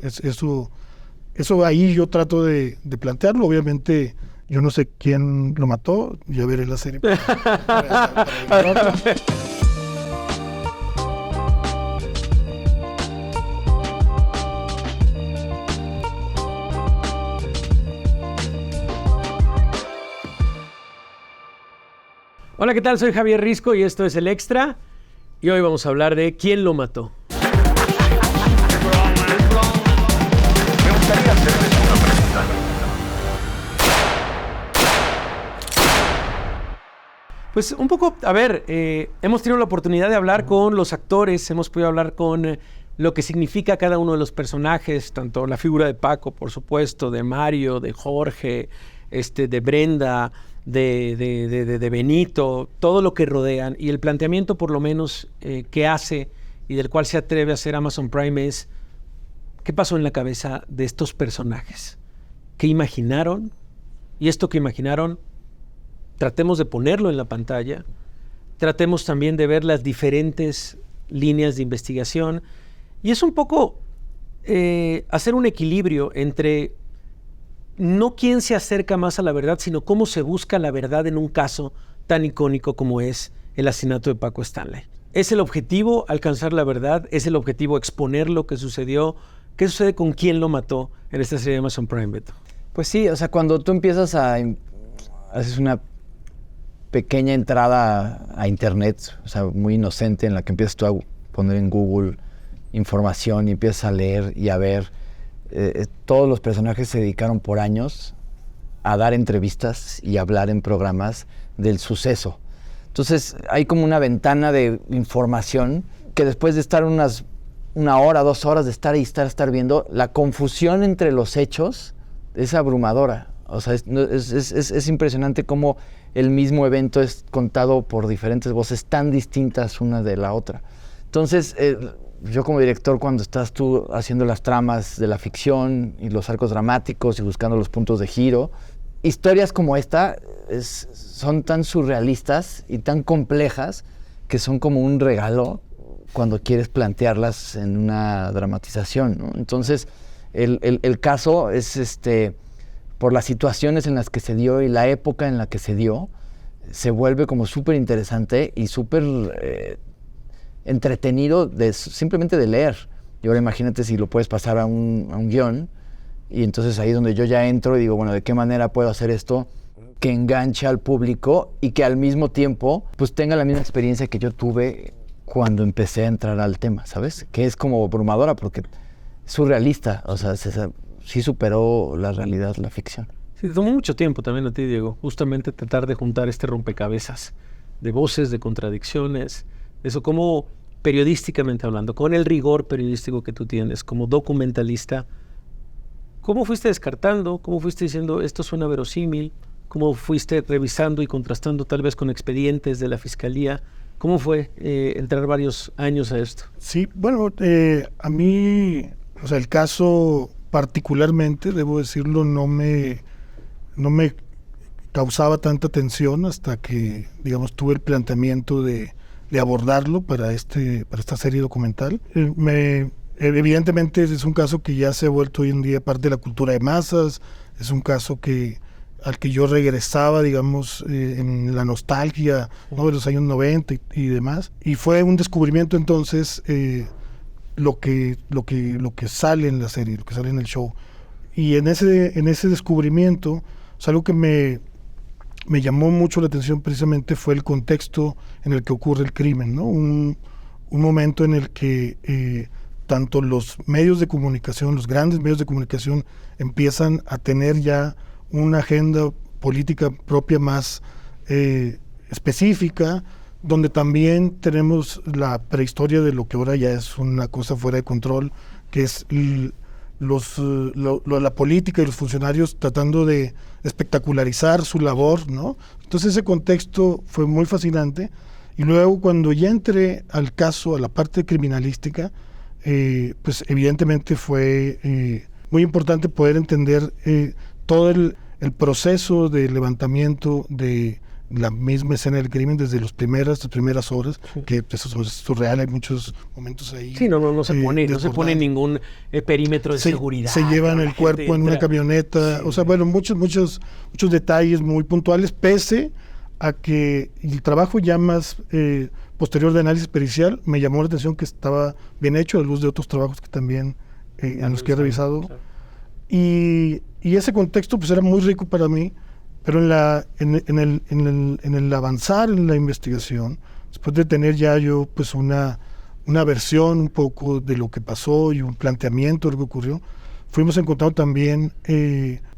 Eso ahí yo trato de plantearlo. Obviamente yo no sé quién lo mató, ya veré la serie. Hola, ¿qué tal? Soy Javier Risco y esto es El Extra. Y hoy vamos a hablar de ¿quién lo mató? Me gustaría hacerles una pregunta. Pues un poco, a ver, hemos tenido la oportunidad de hablar con los actores, hemos podido hablar con lo que significa cada uno de los personajes, tanto la figura de Paco, por supuesto, de Mario, de Jorge, de Brenda, de Benito, todo lo que rodean, y el planteamiento por lo menos que hace y del cual se atreve a hacer Amazon Prime es ¿qué pasó en la cabeza de estos personajes? ¿Qué imaginaron? Y esto que imaginaron, tratemos de ponerlo en la pantalla, tratemos también de ver las diferentes líneas de investigación, y es un poco hacer un equilibrio entre no quién se acerca más a la verdad, sino cómo se busca la verdad en un caso tan icónico como es el asesinato de Paco Stanley. ¿Es el objetivo alcanzar la verdad? ¿Es el objetivo exponer lo que sucedió? ¿Qué sucede con quién lo mató en esta serie de Amazon Prime, Beto? Pues sí, o sea, cuando tú empiezas haces una pequeña entrada a internet, o sea, muy inocente, en la que empiezas tú a poner en Google información y empiezas a leer y a ver. Todos los personajes se dedicaron por años a dar entrevistas y hablar en programas del suceso. Entonces hay como una ventana de información que después de estar una hora, 2 horas de estar ahí, estar viendo, la confusión entre los hechos es abrumadora. O sea, es impresionante cómo el mismo evento es contado por diferentes voces tan distintas una de la otra. Entonces, yo como director, cuando estás tú haciendo las tramas de la ficción y los arcos dramáticos y buscando los puntos de giro, historias como esta son tan surrealistas y tan complejas que son como un regalo cuando quieres plantearlas en una dramatización, ¿no? Entonces, el caso es, por las situaciones en las que se dio y la época en la que se dio, se vuelve como súper interesante y súper entretenido simplemente de leer. Y ahora imagínate si lo puedes pasar a un guión, y entonces ahí es donde yo ya entro y digo, bueno, ¿de qué manera puedo hacer esto que enganche al público y que al mismo tiempo pues tenga la misma experiencia que yo tuve cuando empecé a entrar al tema, ¿sabes? Que es como abrumadora porque es surrealista, o sea, sí superó la realidad, la ficción. Sí, te tomó mucho tiempo también a ti, Diego, justamente tratar de juntar este rompecabezas de voces, de contradicciones, eso como periodísticamente hablando, con el rigor periodístico que tú tienes como documentalista. ¿Cómo fuiste descartando? ¿Cómo fuiste diciendo esto suena verosímil? ¿Cómo fuiste revisando y contrastando tal vez con expedientes de la fiscalía? ¿Cómo fue entrar varios años a esto? Sí, bueno, a mí, o sea, el caso particularmente, debo decirlo, no me causaba tanta tensión hasta que, digamos, tuve el planteamiento de abordarlo para esta serie documental. Evidentemente es un caso que ya se ha vuelto hoy en día parte de la cultura de masas, es un caso al que yo regresaba, digamos, en la nostalgia, ¿no?, de los años 90 y demás, y fue un descubrimiento entonces lo que sale en la serie, lo que sale en el show, y en ese descubrimiento, o sea, algo que me llamó mucho la atención precisamente fue el contexto en el que ocurre el crimen, ¿no? Un momento en el que tanto los medios de comunicación, los grandes medios de comunicación, empiezan a tener ya una agenda política propia más específica, donde también tenemos la prehistoria de lo que ahora ya es una cosa fuera de control, que es la política y los funcionarios tratando de espectacularizar su labor, ¿no? Entonces ese contexto fue muy fascinante, y luego cuando ya entré al caso, a la parte criminalística, pues evidentemente fue muy importante poder entender todo el proceso de levantamiento de la misma escena del crimen desde las primeras horas, que eso es surreal, hay muchos momentos ahí. Sí, no se pone ningún perímetro de seguridad. Se llevan el cuerpo en una camioneta, o sea, bueno, muchos detalles muy puntuales, pese a que el trabajo ya más posterior de análisis pericial me llamó la atención que estaba bien hecho a la luz de otros trabajos que también en los que he revisado. Claro. Y ese contexto pues era muy rico para mí, pero en el avanzar en la investigación, después de tener ya yo pues una versión un poco de lo que pasó y un planteamiento de lo que ocurrió, fuimos encontrando también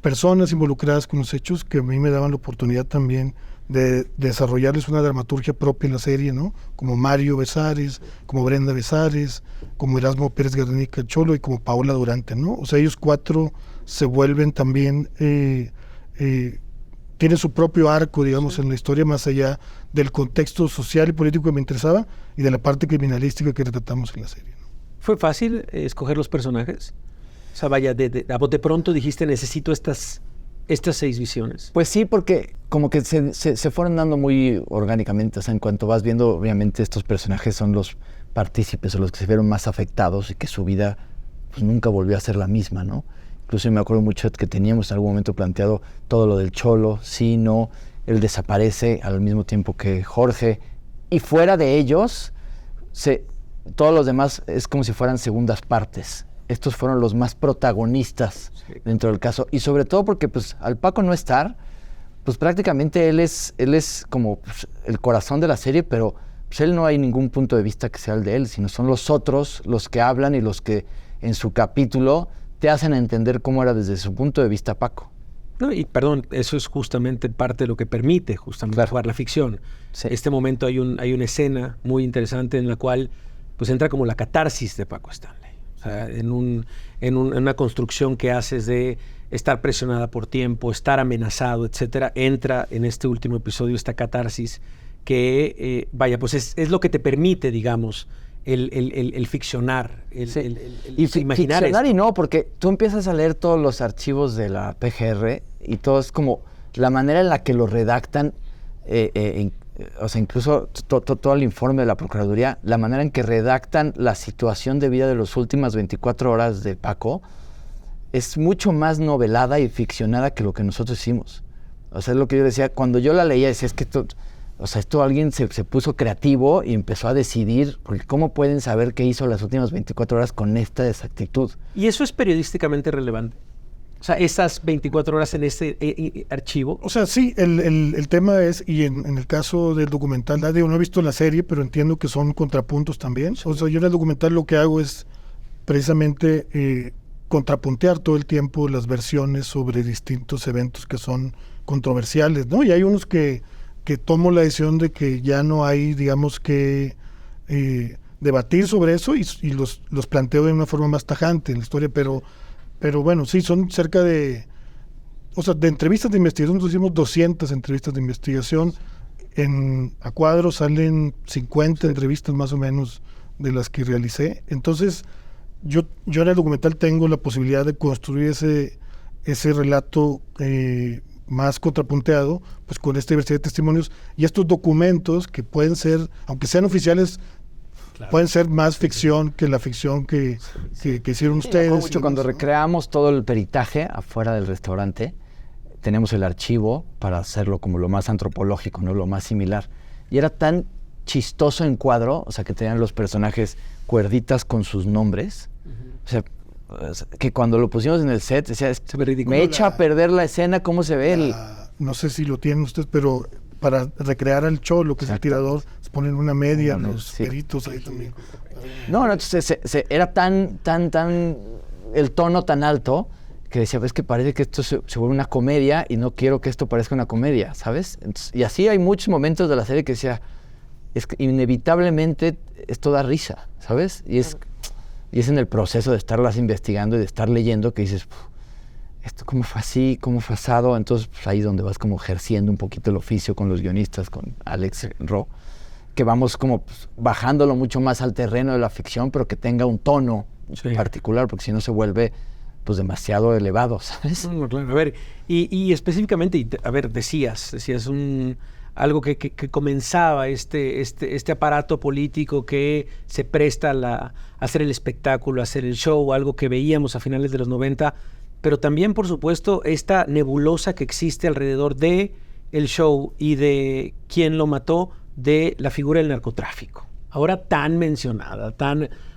personas involucradas con los hechos que a mí me daban la oportunidad también de desarrollarles una dramaturgia propia en la serie, ¿no? Como Mario Besares, como Brenda Besares, como Erasmo Pérez Garnica Cholo y como Paola Durante, ¿no? O sea, ellos 4 se vuelven también, tienen su propio arco, digamos, en la historia, más allá del contexto social y político que me interesaba y de la parte criminalística que retratamos en la serie, ¿no? ¿Fue fácil escoger los personajes? O sea, vaya, a bote pronto dijiste, necesito estas 6 visiones. Pues sí, porque como que se fueron dando muy orgánicamente. O sea, en cuanto vas viendo, obviamente estos personajes son los partícipes o los que se vieron más afectados y que su vida pues, nunca volvió a ser la misma, ¿no? Incluso me acuerdo mucho que teníamos en algún momento planteado todo lo del Cholo, sí, no, él desaparece al mismo tiempo que Jorge, y fuera de ellos, todos los demás es como si fueran segundas partes. Estos fueron los más protagonistas dentro del caso, y sobre todo porque pues al Paco no estar, pues prácticamente él es como pues, el corazón de la serie, pero pues él no hay ningún punto de vista que sea el de él, sino son los otros los que hablan y los que en su capítulo te hacen entender cómo era desde su punto de vista Paco. No, y perdón, eso es justamente parte de lo que permite justamente jugar la ficción. Sí. Este momento hay una escena muy interesante en la cual pues entra como la catarsis de Paco Stanley. O sea, en una construcción que haces de estar presionada por tiempo, estar amenazado, etcétera, entra en este último episodio esta catarsis que, vaya, pues es lo que te permite, digamos, el ficcionar, y imaginar ficcionar esto. Y no, porque tú empiezas a leer todos los archivos de la PGR y todo es como la manera en la que lo redactan, o sea, incluso todo el informe de la Procuraduría, la manera en que redactan la situación de vida de las últimas 24 horas de Paco es mucho más novelada y ficcionada que lo que nosotros hicimos. O sea, es lo que yo decía, cuando yo la leía, decía, es que esto alguien se puso creativo y empezó a decidir, porque ¿cómo pueden saber qué hizo las últimas 24 horas con esta exactitud? ¿Y eso es periodísticamente relevante? O sea, esas 24 horas en este archivo. O sea, sí, el tema es, y en el caso del documental, no he visto la serie, pero entiendo que son contrapuntos también. O sea, yo en el documental lo que hago es precisamente contrapuntear todo el tiempo las versiones sobre distintos eventos que son controversiales, ¿no? Y hay unos que tomo la decisión de que ya no hay, digamos, que debatir sobre eso y los planteo de una forma más tajante en la historia, pero bueno, sí, son cerca de, o sea, de entrevistas de investigación, nosotros hicimos 200 entrevistas de investigación, a cuadro salen 50 entrevistas más o menos de las que realicé, entonces yo en el documental tengo la posibilidad de construir ese relato más contrapunteado, pues con esta diversidad de testimonios y estos documentos que pueden ser, aunque sean oficiales, claro, pueden ser más ficción que la ficción que hicieron ustedes. Mucho cuando recreamos todo el peritaje afuera del restaurante, tenemos el archivo para hacerlo como lo más antropológico, ¿no? Lo más similar. Y era tan chistoso en cuadro, o sea, que tenían los personajes cuerditas con sus nombres, o sea, que cuando lo pusimos en el set, decía, me echa a perder la escena, cómo se ve no sé si lo tienen ustedes, pero para recrear al Cholo, que es el tirador, se ponen una media, los peritos ahí también. No, entonces era tan el tono tan alto que decía, ves que parece que esto se vuelve una comedia y no quiero que esto parezca una comedia, ¿sabes? Entonces, y así hay muchos momentos de la serie que decía, es que inevitablemente esto da risa, ¿sabes? Y es en el proceso de estarlas investigando y de estar leyendo que dices, esto cómo fue así, cómo fue asado. Entonces pues, ahí donde vas como ejerciendo un poquito el oficio con los guionistas, con Alex Ro, que vamos como pues, bajándolo mucho más al terreno de la ficción, pero que tenga un tono particular, porque si no se vuelve pues demasiado elevado, ¿sabes? No, claro. A ver, y específicamente, a ver, decías algo que comenzaba este aparato político que se presta a hacer el espectáculo, a hacer el show, algo que veíamos a finales de los 90, pero también, por supuesto, esta nebulosa que existe alrededor de el show y de quién lo mató, de la figura del narcotráfico. Ahora tan mencionada,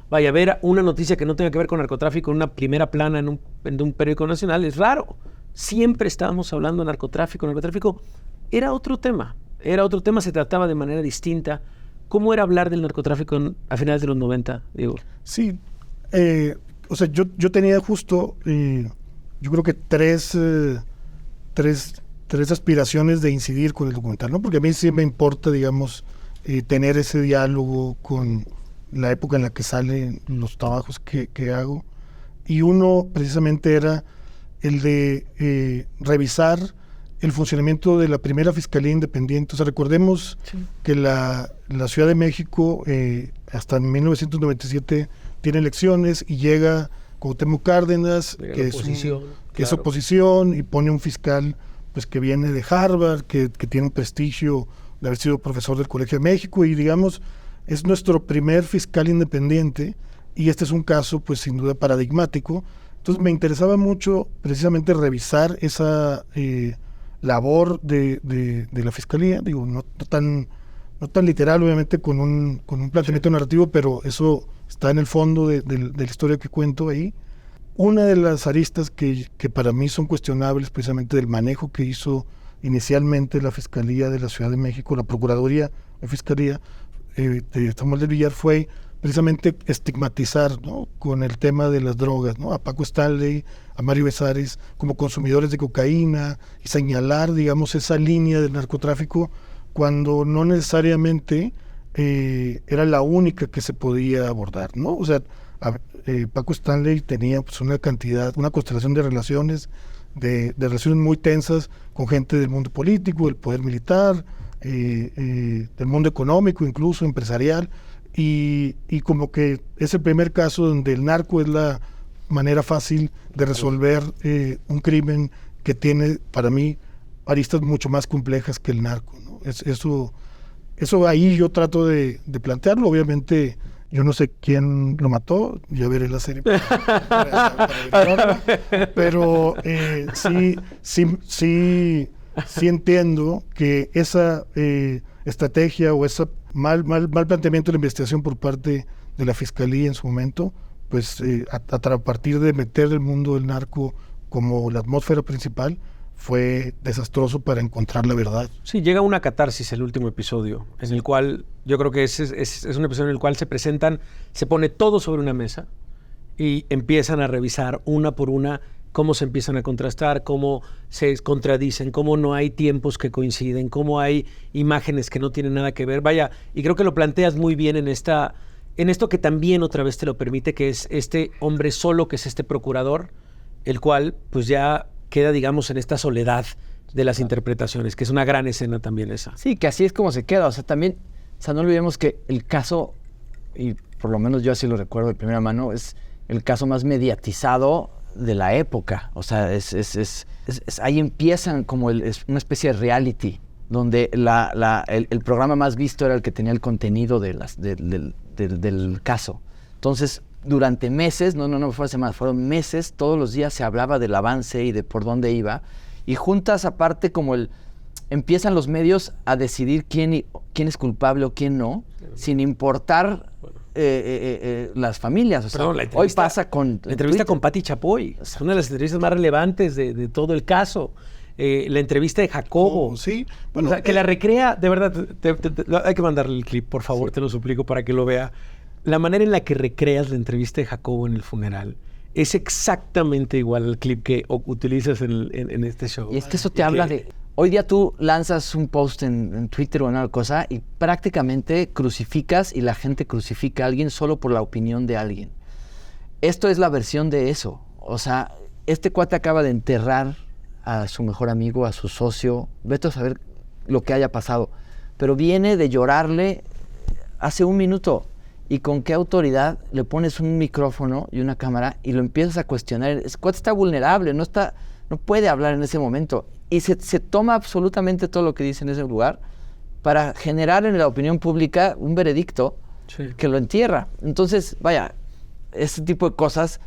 vaya, ver una noticia que no tenga que ver con narcotráfico en una primera plana en un periódico nacional es raro. Siempre estábamos hablando de narcotráfico. Narcotráfico era otro tema, se trataba de manera distinta. ¿Cómo era hablar del narcotráfico a finales de los 90, Diego? Sí, o sea, yo tenía justo, yo creo que tres aspiraciones de incidir con el documental, ¿no? Porque a mí sí me importa, digamos, tener ese diálogo con la época en la que salen los trabajos que hago. Y uno precisamente era el de revisar el funcionamiento de la primera Fiscalía Independiente. O sea, recordemos que la Ciudad de México hasta 1997 tiene elecciones y llega Cuauhtémoc Cárdenas, que es oposición, y pone un fiscal pues que viene de Harvard, que tiene un prestigio de haber sido profesor del Colegio de México, y digamos, es nuestro primer fiscal independiente, y este es un caso pues sin duda paradigmático. Entonces me interesaba mucho precisamente revisar esa labor de la Fiscalía, digo, no tan literal, obviamente, con un planteamiento narrativo, pero eso está en el fondo de la historia que cuento ahí. Una de las aristas que para mí son cuestionables, precisamente del manejo que hizo inicialmente la Fiscalía de la Ciudad de México, la Procuraduría de Fiscalía de Samuel del Villar, fue precisamente estigmatizar, ¿no?, con el tema de las drogas, ¿no?, a Paco Stanley, a Mario Besares como consumidores de cocaína, y señalar, digamos, esa línea del narcotráfico cuando no necesariamente era la única que se podía abordar, ¿no? O sea, Paco Stanley tenía pues una constelación de relaciones, de relaciones muy tensas con gente del mundo político, del poder militar, del mundo económico, incluso empresarial, y como que es el primer caso donde el narco es la manera fácil de resolver un crimen que tiene, para mí, aristas mucho más complejas que el narco, ¿no? Eso ahí yo trato de plantearlo. Obviamente yo no sé quién lo mató, ya veré la serie para evitarlo, pero sí entiendo que esa estrategia o ese mal planteamiento de la investigación por parte de la Fiscalía en su momento, pues a partir de meter el mundo del narco como la atmósfera principal, fue desastroso para encontrar la verdad. Sí, llega una catarsis el último episodio, en el cual yo creo que es un episodio en el cual se pone todo sobre una mesa y empiezan a revisar una por una cómo se empiezan a contrastar, cómo se contradicen, cómo no hay tiempos que coinciden, cómo hay imágenes que no tienen nada que ver. Vaya, y creo que lo planteas muy bien en esto que también otra vez te lo permite, que es este hombre solo, que es este procurador, el cual pues ya queda, digamos, en esta soledad de las interpretaciones, que es una gran escena también esa. Sí, que así es como se queda. O sea, también, no olvidemos que el caso, y por lo menos yo así lo recuerdo de primera mano, es el caso más mediatizado de la época. O sea, ahí empiezan como es una especie de reality, donde el programa más visto era el que tenía el contenido del caso. Entonces, durante meses, no fue semanas, fueron meses, todos los días se hablaba del avance y de por dónde iba, y juntas aparte como empiezan los medios a decidir quién es culpable o quién no, sin importar las familias. O sea, hoy pasa con la entrevista con Pati Chapoy, es una de las entrevistas más relevantes de todo el caso. La entrevista de Jacobo, sí, bueno, o sea, que la recrea, de verdad, hay que mandarle el clip, por favor, sí. Te lo suplico para que lo vea. La manera en la que recreas la entrevista de Jacobo en el funeral es exactamente igual al clip que utilizas en este show. Y es que eso te habla de... Hoy día tú lanzas un post en Twitter o en alguna cosa y prácticamente crucificas, y la gente crucifica a alguien solo por la opinión de alguien. Esto es la versión de eso. O sea, este cuate acaba de enterrar a su mejor amigo, a su socio, vete a saber lo que haya pasado, pero viene de llorarle hace un minuto. ¿Y con qué autoridad le pones un micrófono y una cámara y lo empiezas a cuestionar? El cuate está vulnerable, no puede hablar en ese momento. Y se toma absolutamente todo lo que dice en ese lugar para generar en la opinión pública un veredicto que lo entierra. Entonces, vaya, este tipo de cosas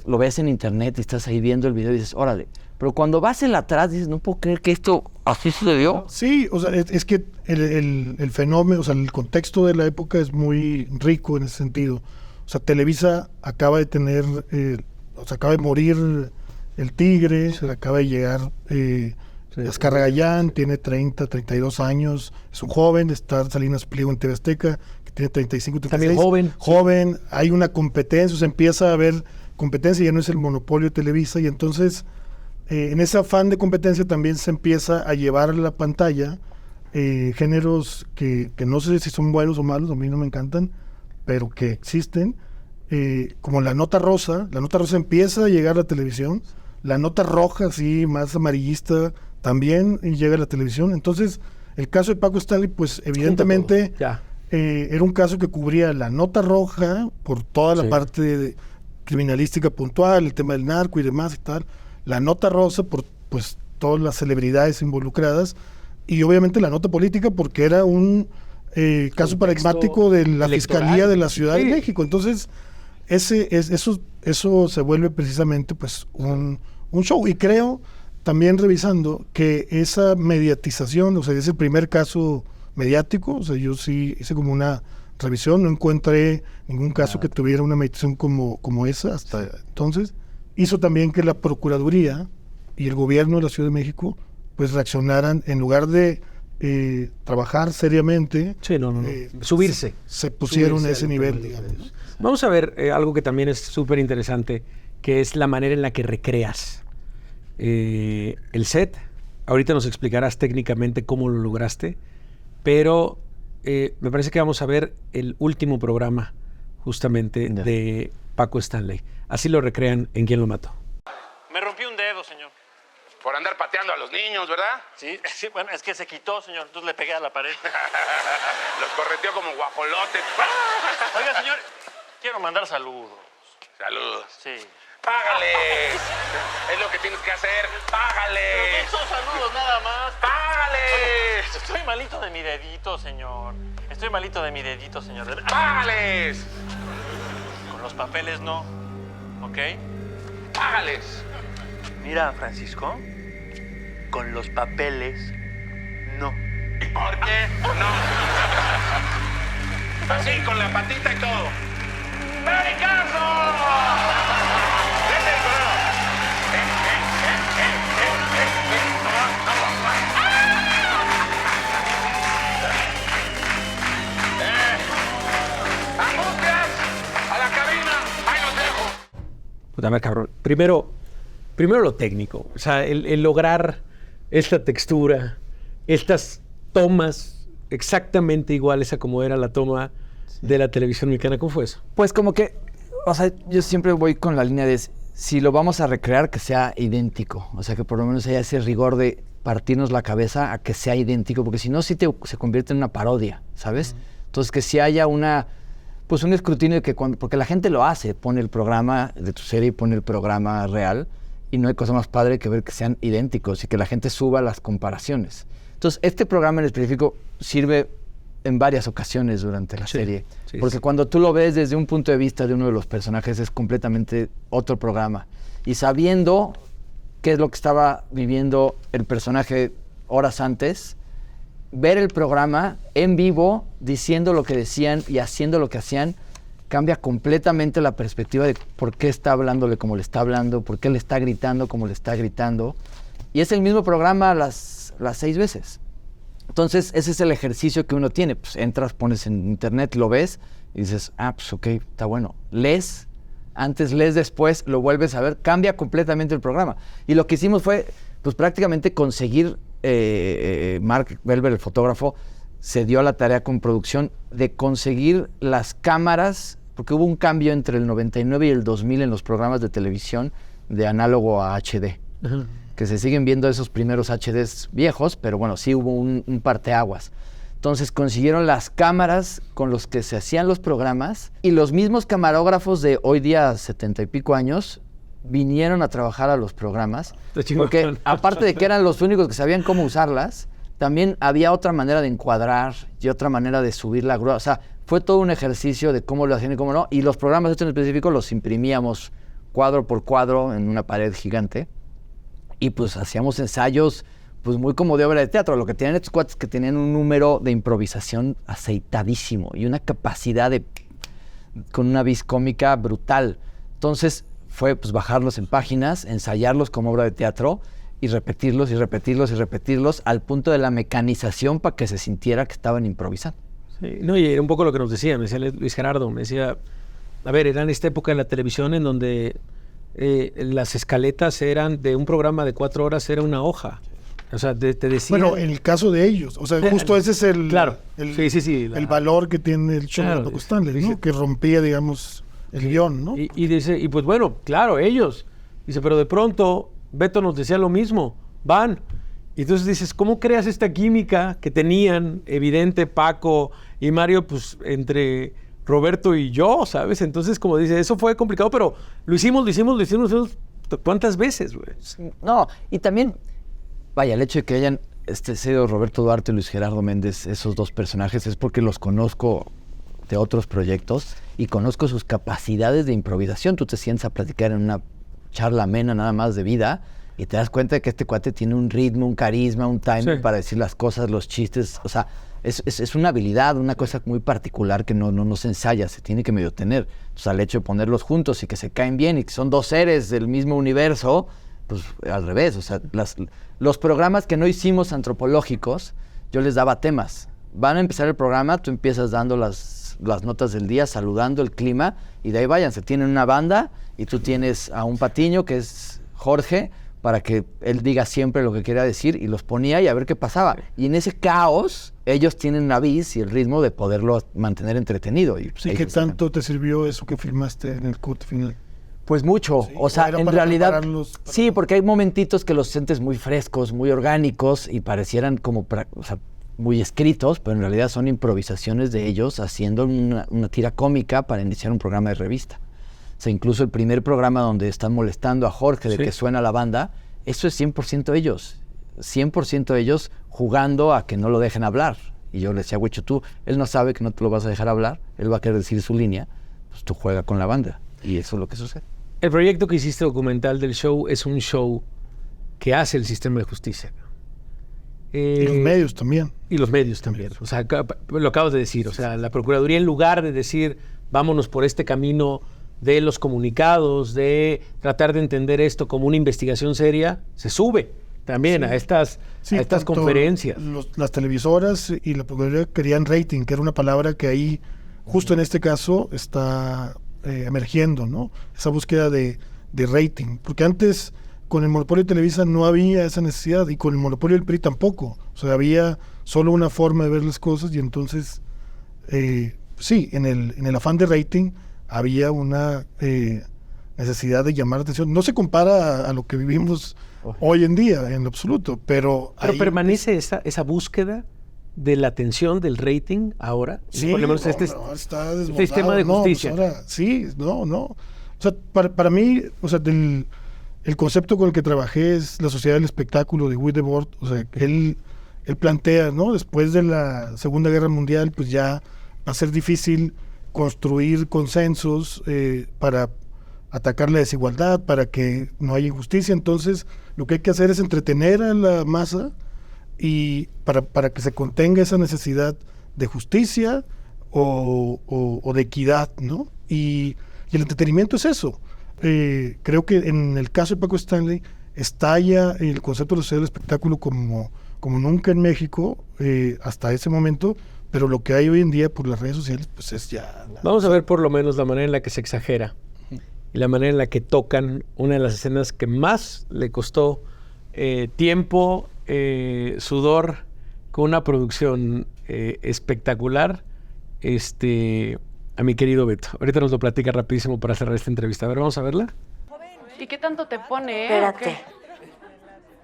lo ves en internet y estás ahí viendo el video y dices, órale. Pero cuando vas en la atrás dices, no puedo creer que esto así sucedió. Sí, o sea, es que el fenómeno, o sea, el contexto de la época es muy rico en ese sentido. O sea, Televisa acaba de tener, o sea, acaba de morir el Tigre, se le acaba de llegar Azcárraga Gallán, tiene 32 años, es un joven, está Salinas Pliego en TV Azteca, que tiene 35, 36. También Joven, hay una competencia, o sea, empieza a haber competencia, ya no es el monopolio de Televisa, y entonces en ese afán de competencia también se empieza a llevar a la pantalla géneros que no sé si son buenos o malos, a mí no me encantan, pero que existen, como la nota rosa empieza a llegar a la televisión, la nota roja, así, más amarillista, también llega a la televisión. Entonces, el caso de Paco Stanley, pues evidentemente era un caso que cubría la nota roja por toda la parte de criminalística puntual, el tema del narco y demás y tal, la nota rosa por pues todas las celebridades involucradas, y obviamente la nota política porque era un caso paradigmático de la Fiscalía de la Ciudad de México. Entonces, eso se vuelve precisamente pues un show, y creo, también revisando, que esa mediatización, o sea, es el primer caso mediático, o sea, yo sí hice como una revisión, no encontré ningún caso que tuviera una mediatización como esa hasta entonces. Hizo también que la Procuraduría y el gobierno de la Ciudad de México pues reaccionaran, en lugar de trabajar seriamente, subirse. Se pusieron a ese nivel, digamos. Vamos a ver algo que también es súper interesante, que es la manera en la que recreas el set. Ahorita nos explicarás técnicamente cómo lo lograste, pero me parece que vamos a ver el último programa justamente de Paco Stanley. Así lo recrean en ¿Quién lo mató? Me rompí un dedo, señor. Por andar pateando a los niños, ¿verdad? Sí, bueno, es que se quitó, señor. Entonces le pegué a la pared. Los correteó como guajolotes. Oiga, señor, quiero mandar saludos. Saludos. Sí. ¡Págales! Es lo que tienes que hacer. ¡Págales! Pero no son saludos nada más. ¡Págales! Estoy malito de mi dedito, señor. Estoy malito de mi dedito, señor. ¡Págales! Con los papeles no. ¿Ok? ¡Págales! Mira, Francisco, con los papeles no. ¿Y por qué no? Así, con la patita y todo. ¡Pericazo! ¡Vete, colado! ¡Angustias! ¡A la cabina! ¡Ahí los dejo! Pues a ver, cabrón. Primero lo técnico. O sea, el lograr esta textura, estas tomas exactamente iguales a como era la toma de la televisión mexicana. ¿Cómo fue eso? Pues como que, o sea, yo siempre voy con la línea de si lo vamos a recrear, que sea idéntico. O sea, que por lo menos haya ese rigor de partirnos la cabeza a que sea idéntico, porque si no, sí se convierte en una parodia, ¿sabes? Entonces, que si haya un escrutinio de que porque la gente lo hace, pone el programa de tu serie y pone el programa real, y no hay cosa más padre que ver que sean idénticos y que la gente suba las comparaciones. Entonces, este programa en específico sirve en varias ocasiones durante la serie, porque cuando tú lo ves desde un punto de vista de uno de los personajes es completamente otro programa, y sabiendo qué es lo que estaba viviendo el personaje horas antes, ver el programa en vivo, diciendo lo que decían y haciendo lo que hacían, cambia completamente la perspectiva de por qué está hablándole como le está hablando, por qué le está gritando como le está gritando. Y es el mismo programa las 6 veces. Entonces, ese es el ejercicio que uno tiene. Pues entras, pones en internet, lo ves y dices, pues ok, está bueno. Lees antes, lees después, lo vuelves a ver, cambia completamente el programa. Y lo que hicimos fue, pues prácticamente conseguir, Mark Belver, el fotógrafo, se dio a la tarea con producción de conseguir las cámaras, porque hubo un cambio entre el 99 y el 2000 en los programas de televisión de análogo a HD, que se siguen viendo esos primeros HDs viejos, pero bueno, sí hubo un parteaguas. Entonces consiguieron las cámaras con los que se hacían los programas, y los mismos camarógrafos de hoy día, 70 y pico años, vinieron a trabajar a los programas, porque aparte de que eran los únicos que sabían cómo usarlas, también había otra manera de encuadrar y otra manera de subir la grúa. O sea, fue todo un ejercicio de cómo lo hacían y cómo no. Y los programas estos en específico los imprimíamos cuadro por cuadro en una pared gigante. Y pues hacíamos ensayos pues muy como de obra de teatro. Lo que tenían estos cuates que tenían un número de improvisación aceitadísimo y una capacidad con una vis cómica brutal. Entonces fue pues bajarlos en páginas, ensayarlos como obra de teatro y repetirlos y repetirlos y repetirlos al punto de la mecanización para que se sintiera que estaban improvisando. Sí, no, y era un poco lo que nos decía, me decía Luis Gerardo, me decía, a ver, era en esta época en la televisión en donde las escaletas eran de un programa de 4 horas, era una hoja. O sea, te decía... Bueno, en el caso de ellos, o sea, justo ese es el, claro. el valor que tiene el show de Paco Stanley, ¿no? Que rompía, digamos, el guión, ¿no? Y dice, y pues bueno, claro, ellos. Dice, pero de pronto Beto nos decía lo mismo, van. Y entonces dices, ¿cómo creas esta química que tenían, evidente, Paco y Mario, pues entre Roberto y yo, ¿sabes? Entonces, como dice, eso fue complicado, pero lo hicimos. ¿Cuántas veces, güey? No, y también, vaya, el hecho de que hayan sido Roberto Duarte y Luis Gerardo Méndez, esos dos personajes, es porque los conozco de otros proyectos y conozco sus capacidades de improvisación. Tú te sientas a platicar en una charla amena nada más de vida y te das cuenta de que este cuate tiene un ritmo, un carisma, un timing para decir las cosas, los chistes. O sea, es una habilidad, una cosa muy particular que no se ensaya, se tiene que medio tener. Entonces, al hecho de ponerlos juntos y que se caen bien y que son dos seres del mismo universo, pues al revés. O sea, los programas que no hicimos antropológicos, yo les daba temas. Van a empezar el programa, tú empiezas dando las notas del día, saludando el clima, y de ahí váyanse. Tienen una banda y tú tienes a un patiño que es Jorge, para que él diga siempre lo que quiera decir, y los ponía y a ver qué pasaba. Y en ese caos, ellos tienen la vis y el ritmo de poderlo mantener entretenido. Y sí, ¿qué tanto te sirvió eso que filmaste en el cut final? Pues mucho, Sí, o sea, en realidad, para... sí, porque hay momentitos que los sientes muy frescos, muy orgánicos y parecieran como, o sea, muy escritos, pero en realidad son improvisaciones de ellos haciendo una tira cómica para iniciar un programa de revista. O sea, incluso el primer programa donde están molestando a Jorge de que suena la banda, eso es 100% ellos. 100% ellos jugando a que no lo dejen hablar. Y yo le decía, Huicho, él no sabe que no te lo vas a dejar hablar, él va a querer decir su línea, pues tú juega con la banda. Y eso es lo que sucede. El proyecto que hiciste documental del show es un show que hace el sistema de justicia. Y los medios también. Y los medios también. O sea, lo acabas de decir. O sea, la Procuraduría, en lugar de decir, vámonos por este camino de los comunicados, de tratar de entender esto como una investigación seria, se sube también a estas conferencias. Las televisoras y la Procuraduría querían rating, que era una palabra que ahí, justo en este caso, está emergiendo, ¿no? Esa búsqueda de rating. Porque antes, con el monopolio de Televisa no había esa necesidad, y con el monopolio del PRI tampoco. O sea, había solo una forma de ver las cosas, y entonces, sí, en el afán de rating había una necesidad de llamar la atención. No se compara a lo que vivimos hoy en día, en lo absoluto, pero permanece esa búsqueda de la atención, del rating ahora. Sí, por lo menos está este sistema de justicia. Pues ahora, sí, no. O sea, para mí, o sea, el concepto con el que trabajé es la sociedad del espectáculo de Guy Debord. O sea, él plantea, ¿no? Después de la Segunda Guerra Mundial, pues ya va a ser difícil construir consensos para atacar la desigualdad, para que no haya injusticia. Entonces, lo que hay que hacer es entretener a la masa y para que se contenga esa necesidad de justicia o de equidad, ¿no? Y el entretenimiento es eso. Creo que en el caso de Paco Stanley estalla el concepto de la sociedad del espectáculo como nunca en México hasta ese momento, pero lo que hay hoy en día por las redes sociales, pues es ya... Vamos a ver por lo menos la manera en la que se exagera y la manera en la que tocan una de las escenas que más le costó tiempo, sudor, con una producción espectacular, a mi querido Beto. Ahorita nos lo platica rapidísimo para cerrar esta entrevista. A ver, vamos a verla. ¿Y qué tanto te pone, Espérate.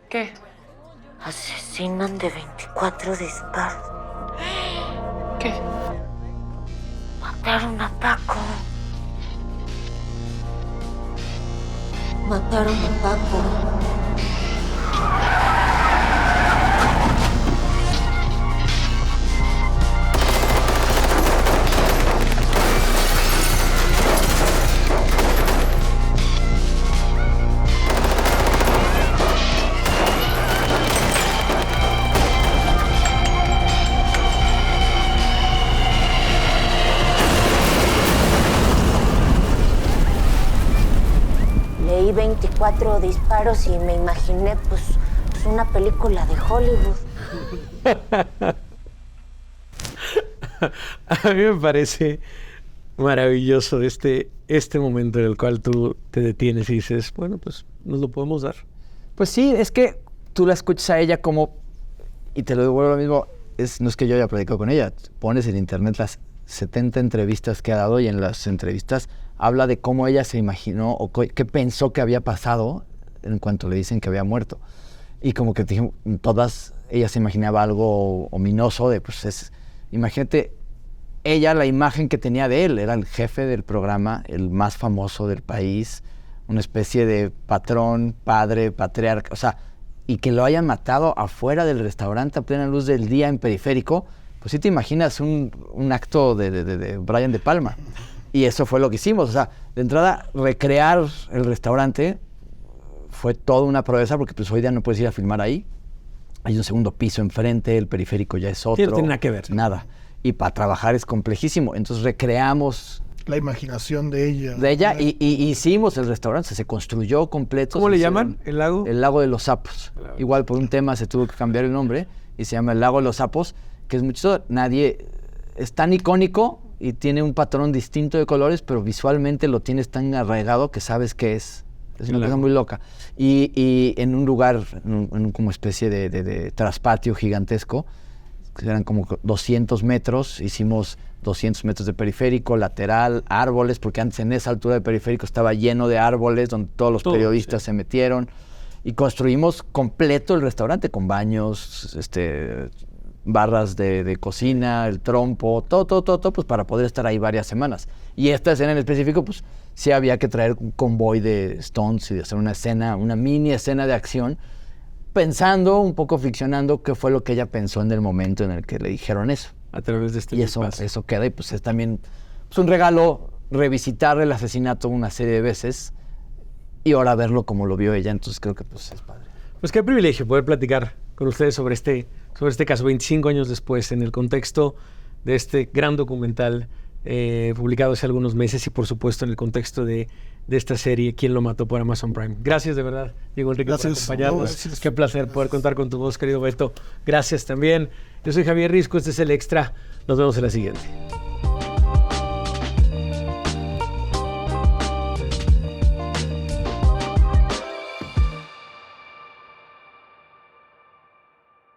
¿Qué? Asesinan de 24 disparos. ¿Qué? Mataron a Paco. Mataron a Paco. leí 24 disparos y me imaginé, pues una película de Hollywood. A mí me parece maravilloso este momento en el cual tú te detienes y dices, bueno, pues nos lo podemos dar. Pues sí, es que tú la escuchas a ella como, y te lo devuelvo lo mismo, no es que yo haya predicado con ella, pones en internet las 70 entrevistas que ha dado y en las entrevistas habla de cómo ella se imaginó o qué pensó que había pasado en cuanto le dicen que había muerto. Y como que todas, ella se imaginaba algo ominoso de, pues imagínate, ella la imagen que tenía de él, era el jefe del programa, el más famoso del país, una especie de patrón, padre, patriarca, o sea, y que lo hayan matado afuera del restaurante a plena luz del día en Periférico, pues sí te imaginas un acto de Brian De Palma. Y eso fue lo que hicimos, o sea, de entrada, recrear el restaurante fue toda una proeza, porque pues hoy día no puedes ir a filmar ahí. Hay un segundo piso enfrente, el Periférico ya es otro. No tiene nada que ver. Nada. Y para trabajar es complejísimo. Entonces recreamos La imaginación de ella. y hicimos el restaurante, se construyó completo. ¿Cómo le llaman? ¿El lago? El Lago de los Sapos. Igual por un tema se tuvo que cambiar el nombre y se llama el Lago de los Sapos, que es mucho, es tan icónico y tiene un patrón distinto de colores, pero visualmente lo tienes tan arraigado que sabes qué es. Es una cosa muy loca. Y en un lugar, en un como especie de traspatio gigantesco, que eran como 200 metros, hicimos 200 metros de periférico, lateral, árboles, porque antes en esa altura de periférico estaba lleno de árboles, donde todos los periodistas se metieron, y construimos completo el restaurante, con baños, barras de cocina, el trompo, todo, pues para poder estar ahí varias semanas. Y esta escena en específico, pues sí había que traer un convoy de stunts y de hacer una escena, una mini escena de acción, pensando, un poco ficcionando qué fue lo que ella pensó en el momento en el que le dijeron eso. A través de este Y eso queda, y pues es también un regalo revisitar el asesinato una serie de veces y ahora verlo como lo vio ella, entonces creo que pues es padre. Pues qué privilegio poder platicar con ustedes sobre este caso 25 años después, en el contexto de este gran documental publicado hace algunos meses y por supuesto en el contexto de esta serie ¿Quién lo mató? Por Amazon Prime. Gracias de verdad, Diego Enrique, por acompañarnos. Gracias. Qué placer poder contar con tu voz, querido Beto. Gracias también. Yo soy Javier Risco, este es El Extra. Nos vemos en la siguiente.